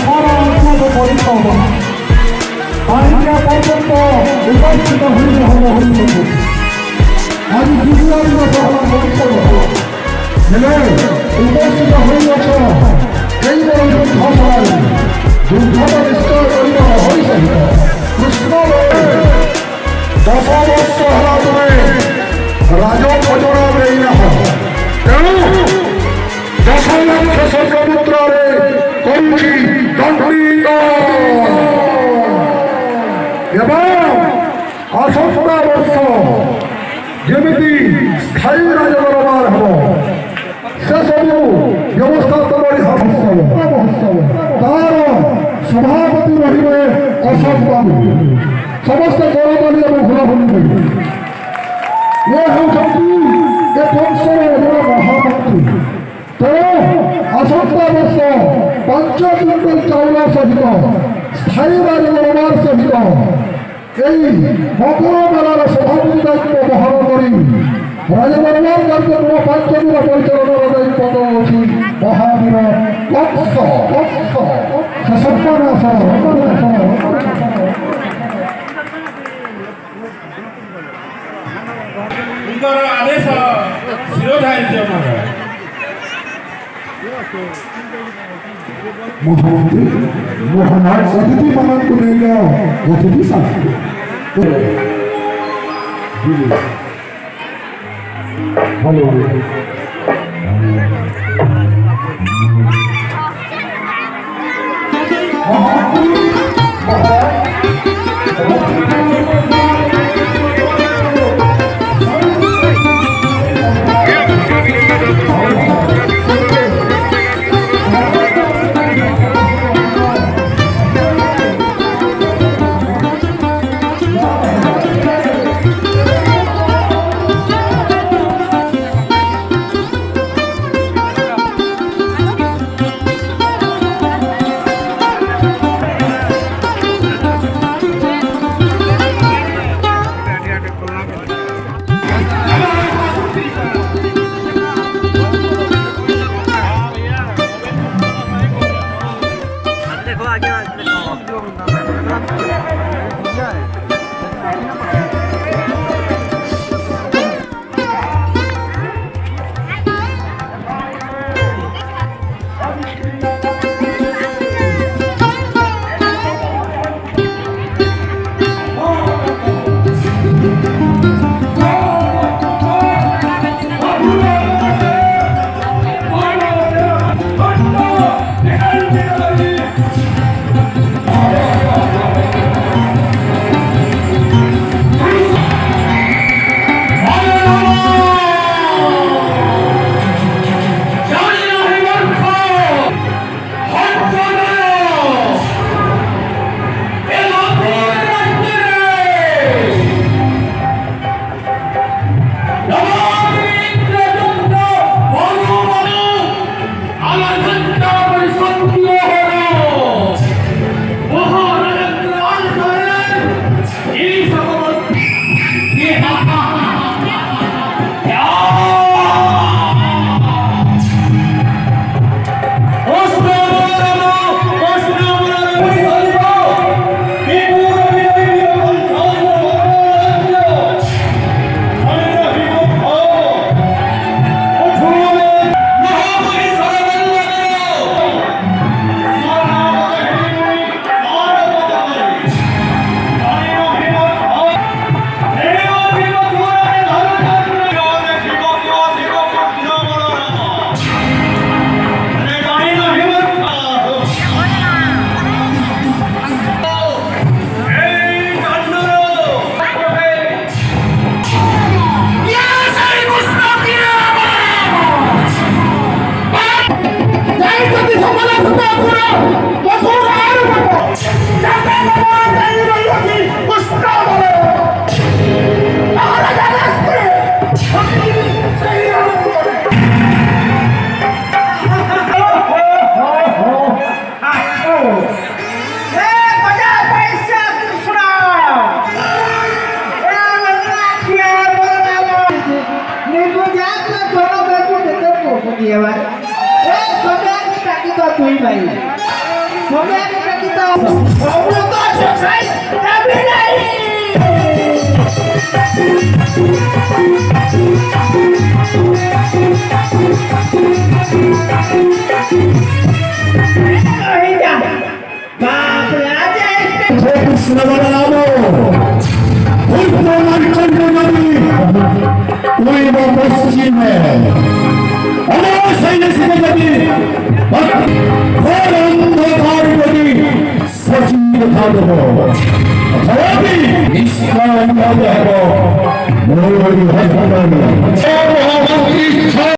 সারা অঞ্চলে পরিকল্পনা আইনটা পর্যন্ত উপস্থিত হইতে হবে হইতে আজ দ্বিতীয় সভা পরিকল্পনা হেলে উপস্থিত হইয়াছ এই বড় যুদ্ধ যুদ্ধটা নিশ্চয় করিব হইসহিত কৃষ্ণ 10 ବର୍ଷ ହେଲା ତୁମେ ରାଜଭୋଜନ ଦେଇନାହ ତେଣୁ 10 ଲକ୍ଷ ସ୍ୱର୍ଗପୁତ୍ରରେ କରୁଛି ଦଣ୍ଡିତ ଏବଂ ଆସନ୍ତା ବର୍ଷ ଯେମିତି ସ୍ଥାୟୀ ରାଜଦରବାର ହେବ ସେସବୁ ବ୍ୟବସ୍ଥା ତମରି ମହୋତ୍ସବ ତାର ସଭାପତି ରହିବେ ଅଶୋକ ବାବୁ ସମସ୍ତେ ଗୌରବାନୀ ଏବଂ ଘୋରାଭୂମି କରିବେ ଏ ହେଉଛନ୍ତି ଏ ବଂଶର ଜଣେ ମହାମନ୍ତ୍ରୀ ତେଣୁ ଆସନ୍ତା ବର୍ଷ 5 କୁଇଣ୍ଟାଲ ଚାଉଳ ସହିତ ସ୍ଥାୟୀ ରାଜଦରବାର ସହିତ এই মকর মেলার সভাপতি দায়িত্ব বহন করি রাজদরবার কার্যক্রম 5 দিন পরিচালনার দায়িত্ব দেওয়া মহাবীর কংস সে সম্মান आदेश शिरोधार्य মহামন্ত্রী মোহনার অতিথি মানন করে অতিথি শাস্তি হ্যালো Dia, থাকিব তুই ভাই সবে আমি থাকিব অমৃত সখাই যাবি নাই বাপরে আজ কৃষ্ণ বলরাম উত্তরাঞ্চল নদী পূর্ব পশ্চিমে অবশ্যই শিখে ঘোর অন্ধকার নদী সচিব থাকব নিষ্কাম হবে ময়ূরী